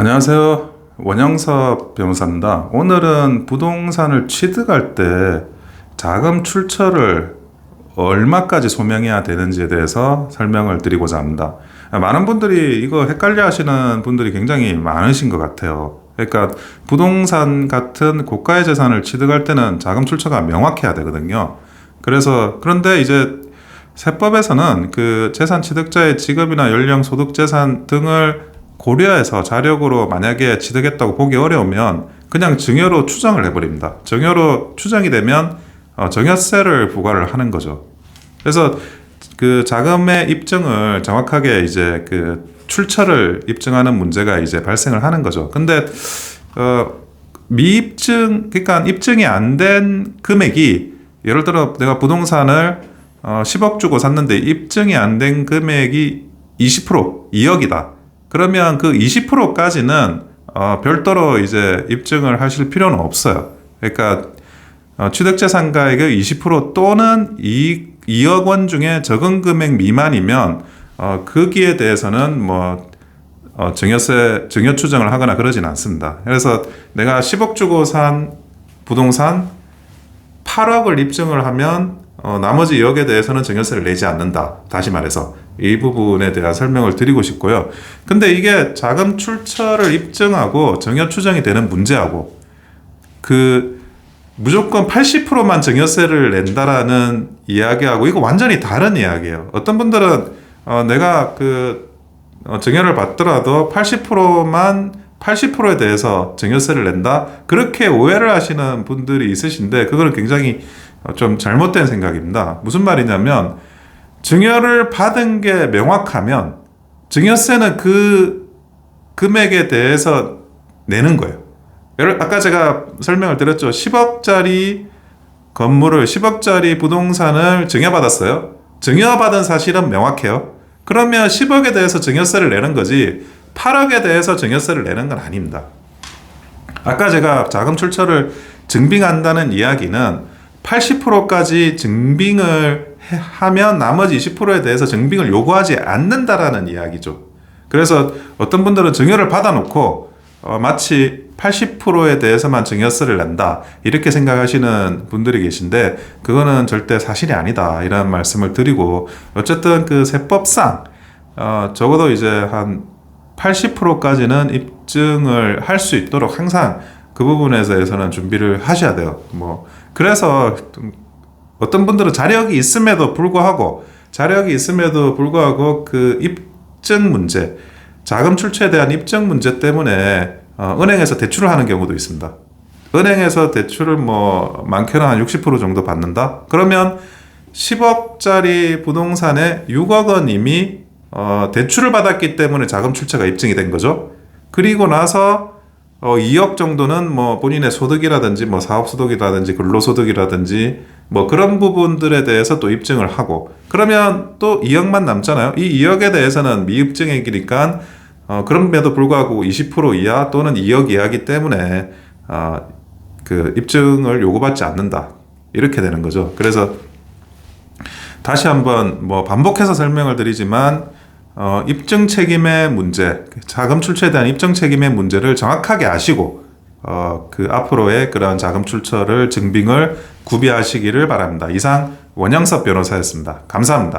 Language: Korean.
안녕하세요. 원영섭 변호사입니다. 오늘은 부동산을 취득할 때 자금 출처를 얼마까지 소명해야 되는지에 대해서 설명을 드리고자 합니다. 많은 분들이 이거 헷갈려 하시는 분들이 굉장히 많으신 것 같아요. 그러니까 부동산 같은 고가의 재산을 취득할 때는 자금 출처가 명확해야 되거든요. 그런데 이제 세법에서는 그 재산 취득자의 직업이나 연령, 소득, 재산 등을 고려해서 자력으로 만약에 취득했다고 보기 어려우면 그냥 증여로 추정을 해버립니다. 증여로 추정이 되면 증여세를 부과를 하는 거죠. 그래서 그 자금의 입증을 정확하게 이제 그 출처를 입증하는 문제가 이제 발생을 하는 거죠. 근데 미입증, 그러니까 입증이 안 된 금액이, 예를 들어 내가 부동산을 10억 주고 샀는데 입증이 안 된 금액이 20%, 2억이다. 그러면 그 20%까지는 별도로 이제 입증을 하실 필요는 없어요. 그러니까 취득재산가액의 20% 또는 2억 원 중에 적은 금액 미만이면 거기에 대해서는 증여 추정을 하거나 그러진 않습니다. 그래서 내가 10억 주고 산 부동산 8억을 입증을 하면 나머지 2억에 대해서는 증여세를 내지 않는다. 다시 말해서 이 부분에 대한 설명을 드리고 싶고요. 근데 이게 자금 출처를 입증하고 증여 추정이 되는 문제하고 무조건 80%만 증여세를 낸다라는 이야기하고 이거 완전히 다른 이야기예요. 어떤 분들은 내가 증여를 받더라도 80%에 대해서 증여세를 낸다, 그렇게 오해를 하시는 분들이 있으신데 그거는 굉장히 좀 잘못된 생각입니다. 무슨 말이냐면 증여를 받은 게 명확하면 증여세는 그 금액에 대해서 내는 거예요. 아까 제가 설명을 드렸죠. 10억짜리 건물을, 10억짜리 부동산을 증여받았어요. 증여받은 사실은 명확해요. 그러면 10억에 대해서 증여세를 내는 거지 8억에 대해서 증여세를 내는 건 아닙니다. 아까 제가 자금 출처를 증빙한다는 이야기는 80%까지 증빙을 하면 나머지 20%에 대해서 증빙을 요구하지 않는다라는 이야기죠. 그래서 어떤 분들은 증여를 받아놓고 마치 80%에 대해서만 증여세를 낸다 이렇게 생각하시는 분들이 계신데 그거는 절대 사실이 아니다 이런 말씀을 드리고, 어쨌든 그 세법상 적어도 이제 한 80%까지는 입증을 할 수 있도록 항상 그 부분에 대해서는 준비를 하셔야 돼요. 그래서 어떤 분들은 자력이 있음에도 불구하고 그 입증 문제, 자금 출처에 대한 입증 문제 때문에 은행에서 대출을 하는 경우도 있습니다. 은행에서 대출을 많게는 한 60% 정도 받는다? 그러면 10억짜리 부동산에 6억 원 이미 대출을 받았기 때문에 자금 출처가 입증이 된 거죠. 그리고 나서 2억 정도는 본인의 소득이라든지 사업소득이라든지 근로소득이라든지 그런 부분들에 대해서 또 입증을 하고, 그러면 또 2억만 남잖아요. 이 2억에 대해서는 미입증액이니까 그럼에도 불구하고 20% 이하 또는 2억 이하이기 때문에 그 입증을 요구받지 않는다 이렇게 되는 거죠. 그래서 다시 한번 반복해서 설명을 드리지만 입증 책임의 문제, 자금 출처에 대한 입증 책임의 문제를 정확하게 아시고 앞으로의 그런 자금 출처를 증빙을 구비하시기를 바랍니다. 이상 원영섭 변호사였습니다. 감사합니다.